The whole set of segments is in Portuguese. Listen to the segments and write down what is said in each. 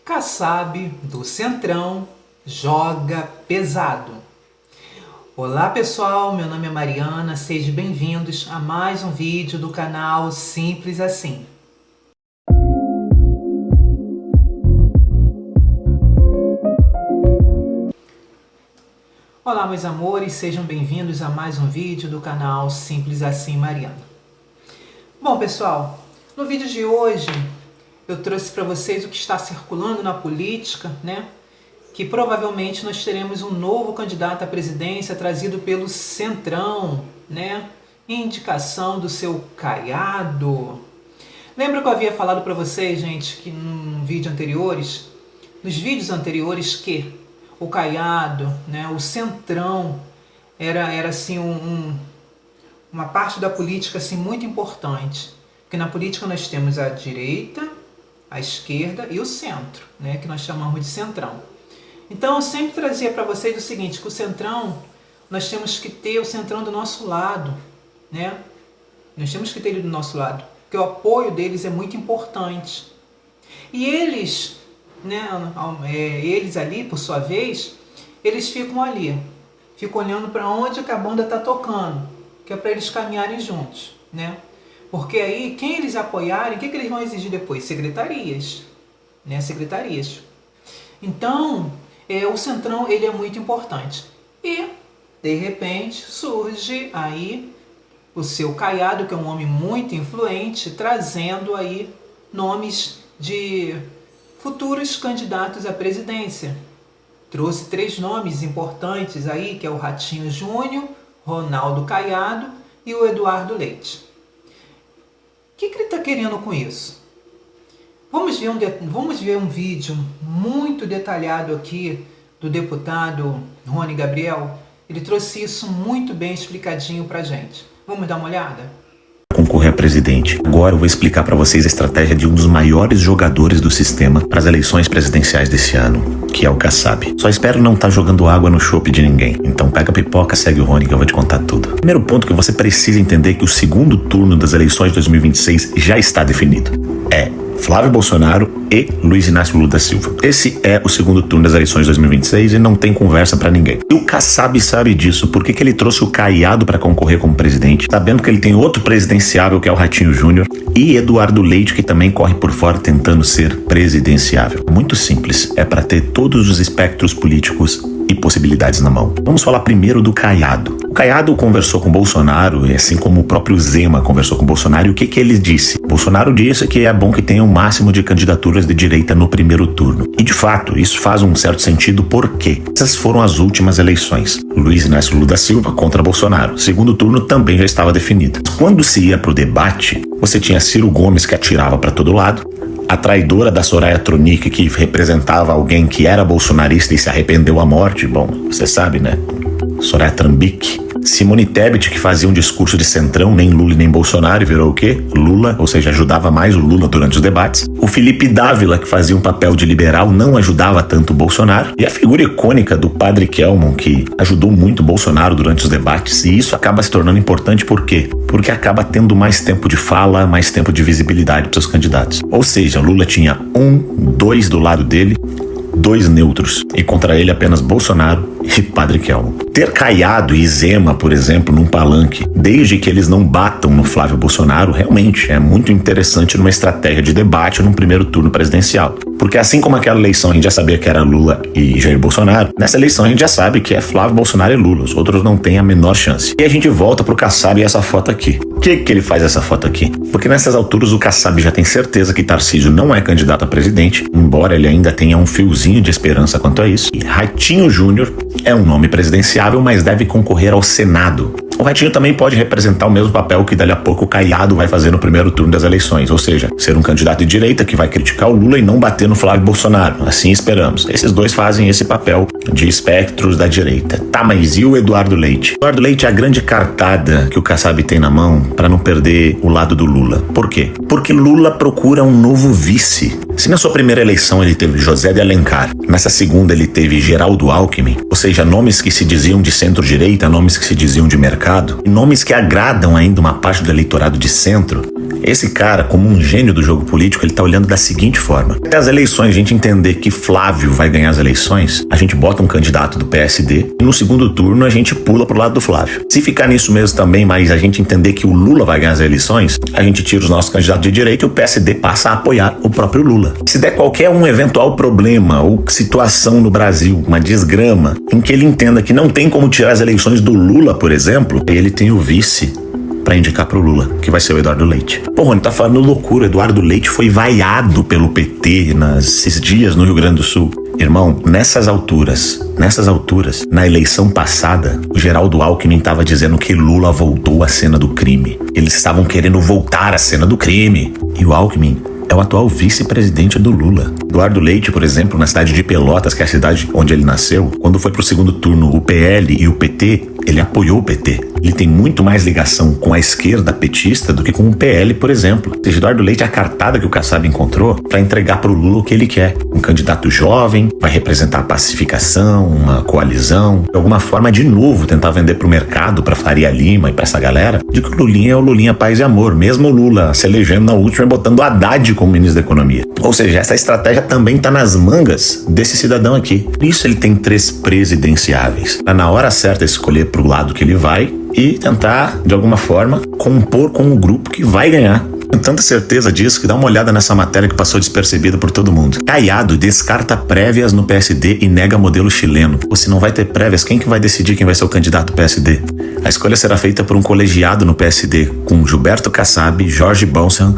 Kassab, do Centrão, joga pesado. Olá pessoal, meu nome é Mariana, sejam bem-vindos a mais um vídeo do canal Simples Assim. Olá meus amores, sejam bem-vindos a mais um vídeo do canal Simples Assim Mariana. Bom pessoal, no vídeo de hoje eu trouxe para vocês o que está circulando na política, né? Que provavelmente nós teremos um novo candidato à presidência trazido pelo Centrão, né? Indicação do seu Caiado. Lembra que eu havia falado para vocês, gente, que nos vídeos anteriores que o Caiado, né, o Centrão era assim uma parte da política assim muito importante, porque na política nós temos a direita, a esquerda e o centro, né, que nós chamamos de Centrão. Então eu sempre trazia para vocês o seguinte, que o Centrão, nós temos que ter o Centrão do nosso lado, né? Nós temos que ter ele do nosso lado, porque o apoio deles é muito importante. E eles, né, eles ali, por sua vez, eles ficam ali, ficam olhando para onde a banda está tocando, que é para eles caminharem juntos, né? Porque aí, quem eles apoiarem, o que eles vão exigir depois? Secretarias, né? Secretarias. Então, o Centrão, ele é muito importante. E, de repente, surge aí o seu Caiado, que é um homem muito influente, trazendo aí nomes de futuros candidatos à presidência. Trouxe 3 nomes importantes aí, que é o Ratinho Júnior, Ronaldo Caiado e o Eduardo Leite. O que ele está querendo com isso? Vamos ver um vídeo muito detalhado aqui do deputado Rony Gabriel. Ele trouxe isso muito bem explicadinho pra gente. Vamos dar uma olhada? Concorrer a presidente. Agora eu vou explicar para vocês a estratégia de um dos maiores jogadores do sistema para as eleições presidenciais desse ano, que é o Kassab. Só espero não estar jogando água no chope de ninguém. Então pega a pipoca, segue o Rony que eu vou te contar tudo. Primeiro ponto que você precisa entender é que o segundo turno das eleições de 2026 já está definido. É Flávio Bolsonaro e Luiz Inácio Lula da Silva. Esse é o segundo turno das eleições de 2026 e não tem conversa pra ninguém. E o Kassab sabe disso, por que ele trouxe o Caiado pra concorrer como presidente, sabendo que ele tem outro presidenciável, que é o Ratinho Júnior, e Eduardo Leite, que também corre por fora tentando ser presidenciável. Muito simples, é pra ter todos os espectros políticos e possibilidades na mão. Vamos falar primeiro do Caiado. O Caiado conversou com Bolsonaro, assim como o próprio Zema conversou com Bolsonaro, e o que ele disse? Bolsonaro disse que é bom que tenha o máximo de candidaturas de direita no primeiro turno. E de fato, isso faz um certo sentido porque essas foram as últimas eleições. Luiz Inácio Lula da Silva contra Bolsonaro. O segundo turno também já estava definido. Quando se ia pro debate, você tinha Ciro Gomes que atirava para todo lado, a traidora da Soraya Tronic, que representava alguém que era bolsonarista e se arrependeu à morte, bom, você sabe, né? Soraya Trambique. Simone Tebet, que fazia um discurso de centrão, nem Lula e nem Bolsonaro, e virou o quê? Lula, ou seja, ajudava mais o Lula durante os debates. O Felipe Dávila, que fazia um papel de liberal, não ajudava tanto o Bolsonaro. E a figura icônica do Padre Kelmon, que ajudou muito o Bolsonaro durante os debates. E isso acaba se tornando importante por quê? Porque acaba tendo mais tempo de fala, mais tempo de visibilidade para os candidatos. Ou seja, Lula tinha 2 do lado dele, 2 neutros, e contra ele apenas Bolsonaro e Padre Kelmon. Ter Caiado e Zema, por exemplo, num palanque, desde que eles não batam no Flávio Bolsonaro, realmente é muito interessante numa estratégia de debate num primeiro turno presidencial. Porque assim como aquela eleição a gente já sabia que era Lula e Jair Bolsonaro, nessa eleição a gente já sabe que é Flávio Bolsonaro e Lula, os outros não têm a menor chance. E a gente volta pro Kassab e essa foto aqui. Por que ele faz essa foto aqui? Porque nessas alturas o Kassab já tem certeza que Tarcísio não é candidato a presidente, embora ele ainda tenha um fiozinho de esperança quanto a isso. E Ratinho Júnior é um nome presidenciável, mas deve concorrer ao Senado. O Ratinho também pode representar o mesmo papel que dali a pouco o Caiado vai fazer no primeiro turno das eleições, ou seja, ser um candidato de direita que vai criticar o Lula e não bater no Flávio Bolsonaro. Assim esperamos. Esses dois fazem esse papel de espectros da direita. Tá, mas e o Eduardo Leite? Eduardo Leite é a grande cartada que o Kassab tem na mão para não perder o lado do Lula. Por quê? Porque Lula procura um novo vice. Se na sua primeira eleição ele teve José de Alencar, nessa segunda ele teve Geraldo Alckmin, ou seja, nomes que se diziam de centro-direita, nomes que se diziam de mercado, e nomes que agradam ainda uma parte do eleitorado de centro, Esse cara, como um gênio do jogo político, ele tá olhando da seguinte forma: até as eleições, a gente entender que Flávio vai ganhar as eleições, a gente bota um candidato do PSD e no segundo turno a gente pula pro lado do Flávio. Se ficar nisso mesmo também, mas a gente entender que o Lula vai ganhar as eleições, a gente tira os nossos candidatos de direita e o PSD passa a apoiar o próprio Lula. Se der qualquer um eventual problema ou situação no Brasil, uma desgrama, em que ele entenda que não tem como tirar as eleições do Lula, por exemplo, ele tem o vice pra indicar pro Lula, que vai ser o Eduardo Leite. Pô, Rony, tá falando loucura. Eduardo Leite foi vaiado pelo PT nesses dias no Rio Grande do Sul. Irmão, nessas alturas, na eleição passada, o Geraldo Alckmin estava dizendo que Lula voltou à cena do crime. Eles estavam querendo voltar à cena do crime. E o Alckmin é o atual vice-presidente do Lula. Eduardo Leite, por exemplo, na cidade de Pelotas, que é a cidade onde ele nasceu, quando foi pro segundo turno o PL e o PT, ele apoiou o PT. Ele tem muito mais ligação com a esquerda petista do que com o PL, por exemplo. O Eduardo Leite é a cartada que o Kassab encontrou para entregar pro Lula o que ele quer. Um candidato jovem, vai representar a pacificação, uma coalizão, de alguma forma, de novo, tentar vender pro mercado, pra Faria Lima e pra essa galera, de que o Lulinha é o Lulinha paz e amor, mesmo o Lula se elegendo na última e botando o Haddad como ministro da Economia. Ou seja, essa estratégia também tá nas mangas desse cidadão aqui. Por isso ele tem 3 presidenciáveis. Tá na hora certa escolher pro lado que ele vai e tentar, de alguma forma, compor com o grupo que vai ganhar. Tenho tanta certeza disso que dá uma olhada nessa matéria que passou despercebida por todo mundo. Caiado descarta prévias no PSD e nega modelo chileno. Ou se não vai ter prévias, quem que vai decidir quem vai ser o candidato PSD? A escolha será feita por um colegiado no PSD com Gilberto Kassab, Jorge Bonsan,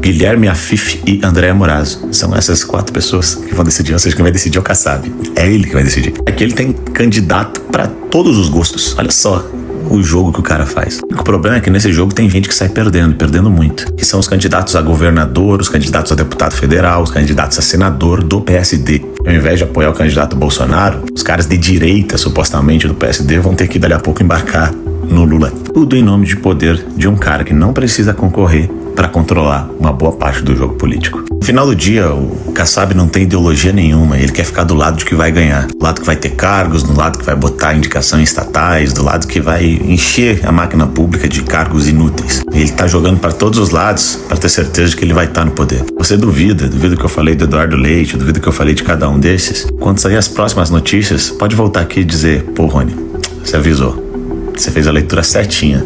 Guilherme Afif e Andréa Moraes. São essas 4 pessoas que vão decidir, ou seja, quem vai decidir é o Kassab. É ele que vai decidir. Aqui ele tem candidato para todos os gostos. Olha só o jogo que o cara faz. O problema é que nesse jogo tem gente que sai perdendo muito. Que são os candidatos a governador, os candidatos a deputado federal, os candidatos a senador do PSD. Ao invés de apoiar o candidato Bolsonaro, os caras de direita, supostamente, do PSD vão ter que dali a pouco embarcar no Lula. Tudo em nome de poder de um cara que não precisa concorrer para controlar uma boa parte do jogo político. No final do dia, o Kassab não tem ideologia nenhuma, ele quer ficar do lado de que vai ganhar, do lado que vai ter cargos, do lado que vai botar indicação em estatais, do lado que vai encher a máquina pública de cargos inúteis. Ele tá jogando para todos os lados para ter certeza de que ele vai estar no poder. Você duvida que eu falei do Eduardo Leite, duvida que eu falei de cada um desses? Quando sair as próximas notícias, pode voltar aqui e dizer: pô, Rony, você avisou, você fez a leitura certinha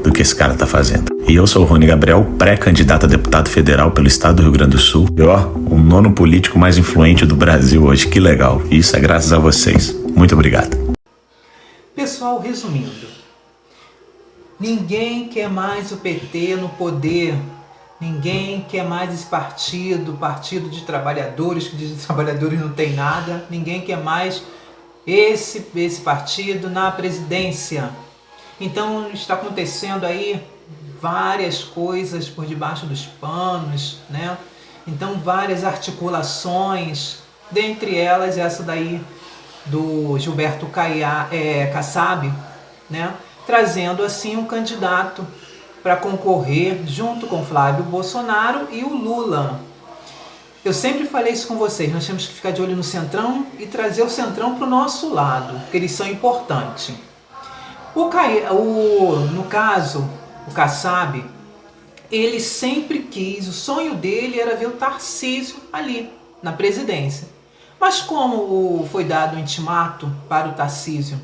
do que esse cara tá fazendo. E eu sou o Rony Gabriel, pré-candidato a deputado federal pelo estado do Rio Grande do Sul. E ó, o 9º político mais influente do Brasil hoje. Que legal. E isso é graças a vocês. Muito obrigado. Pessoal, resumindo, ninguém quer mais o PT no poder. Ninguém quer mais esse partido de trabalhadores, que diz que trabalhadores não tem nada. Ninguém quer mais esse partido na presidência. Então está acontecendo aí várias coisas por debaixo dos panos, né? Então várias articulações, dentre elas essa daí do Gilberto Kassab, né? Trazendo assim um candidato para concorrer junto com Flávio Bolsonaro e o Lula. Eu sempre falei isso com vocês, nós temos que ficar de olho no Centrão e trazer o Centrão para o nosso lado, porque eles são importantes. No caso, o Kassab, ele sempre quis, o sonho dele era ver o Tarcísio ali, na presidência. Mas como foi dado um intimato para o Tarcísio,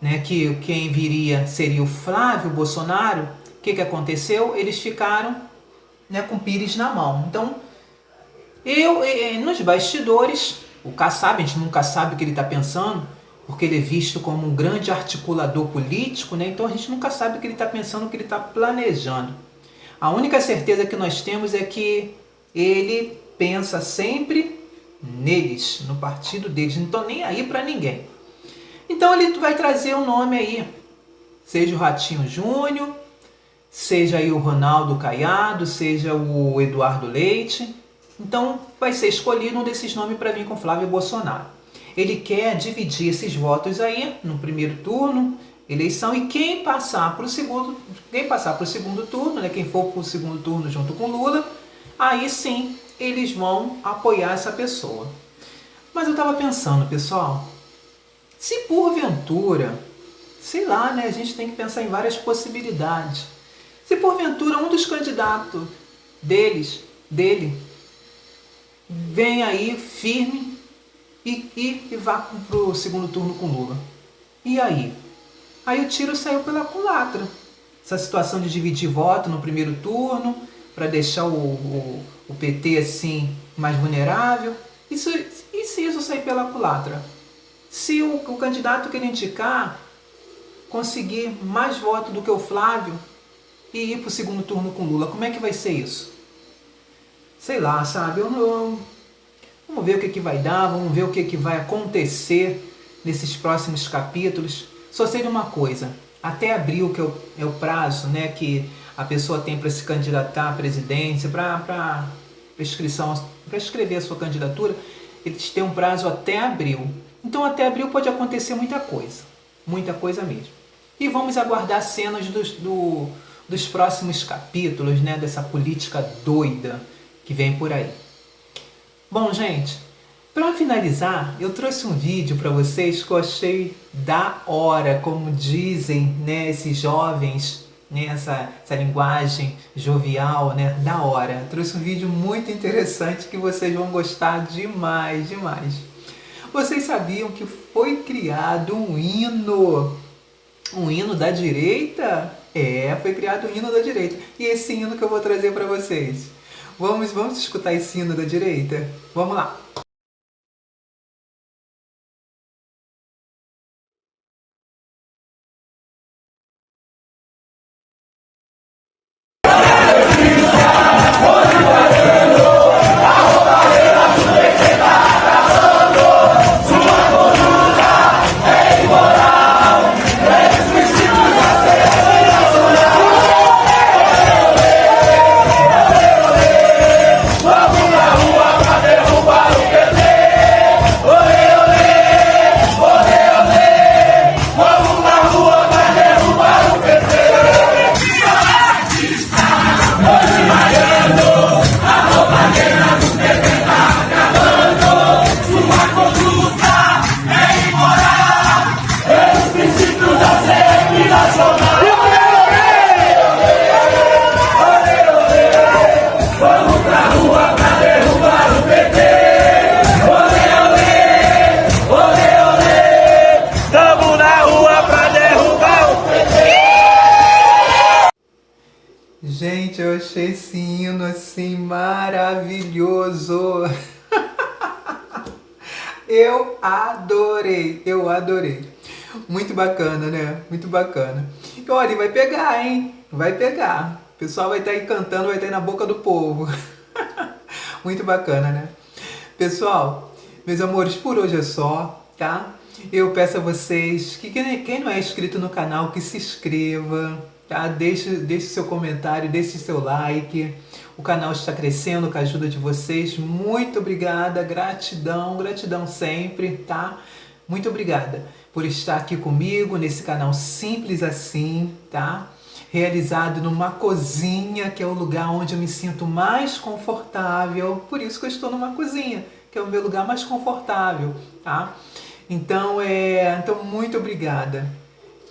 né, que quem viria seria o Flávio Bolsonaro, o que aconteceu? Eles ficaram, né, com o pires na mão. Então, nos bastidores, o Kassab, a gente nunca sabe o que ele está pensando, porque ele é visto como um grande articulador político, né? Então a gente nunca sabe o que ele está pensando, o que ele está planejando. A única certeza que nós temos é que ele pensa sempre neles, no partido deles, não estão nem aí para ninguém. Então ele vai trazer um nome aí, seja o Ratinho Júnior, seja aí o Ronaldo Caiado, seja o Eduardo Leite. Então vai ser escolhido um desses nomes para vir com Flávio Bolsonaro. Ele quer dividir esses votos aí no primeiro turno, eleição, e quem passar para o segundo turno, né, quem for para o segundo turno junto com Lula, aí sim eles vão apoiar essa pessoa. Mas eu estava pensando, pessoal, se porventura, sei lá, né, a gente tem que pensar em várias possibilidades. Se porventura um dos candidatos dele, vem aí firme e vá para o segundo turno com Lula. E aí? Aí o tiro saiu pela culatra. Essa situação de dividir voto no primeiro turno, para deixar o PT assim mais vulnerável. E se isso sair pela culatra? Se o candidato que ele indicar conseguir mais votos do que o Flávio e ir para o segundo turno com Lula, como é que vai ser isso? Sei lá, sabe? Vamos ver o que vai dar, vamos ver o que vai acontecer nesses próximos capítulos. Só sei de uma coisa, até abril, que é o prazo, né, que a pessoa tem para se candidatar à presidência, para escrever a sua candidatura, eles têm um prazo até abril. Então até abril pode acontecer muita coisa mesmo. E vamos aguardar cenas dos próximos capítulos, né, dessa política doida que vem por aí. Bom, gente, para finalizar, eu trouxe um vídeo para vocês que eu achei da hora, como dizem, né, esses jovens, né, essa linguagem jovial, né, da hora. Eu trouxe um vídeo muito interessante que vocês vão gostar demais. Vocês sabiam que foi criado um hino da direita? Foi criado um hino da direita. E esse hino que eu vou trazer para vocês. Vamos escutar esse hino da direita? Vamos lá. Gente, eu achei esse hino assim maravilhoso. Eu adorei. Muito bacana, né? Muito bacana. E olha, vai pegar, hein? Vai pegar. O pessoal vai estar aí cantando, vai estar aí na boca do povo. Muito bacana, né? Pessoal, meus amores, por hoje é só, tá? Eu peço a vocês que quem não é inscrito no canal, que se inscreva, tá? Deixe seu comentário, deixe seu like. O canal está crescendo com a ajuda de vocês. Muito obrigada, gratidão sempre, tá? Muito obrigada por estar aqui comigo nesse canal simples assim, tá? Realizado numa cozinha, que é o lugar onde eu me sinto mais confortável. Por isso que eu estou numa cozinha, que é o meu lugar mais confortável, tá? Então, muito obrigada.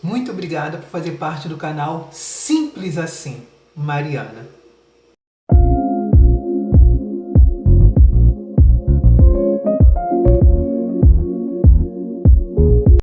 Muito obrigada por fazer parte do canal Simples Assim, Mariana.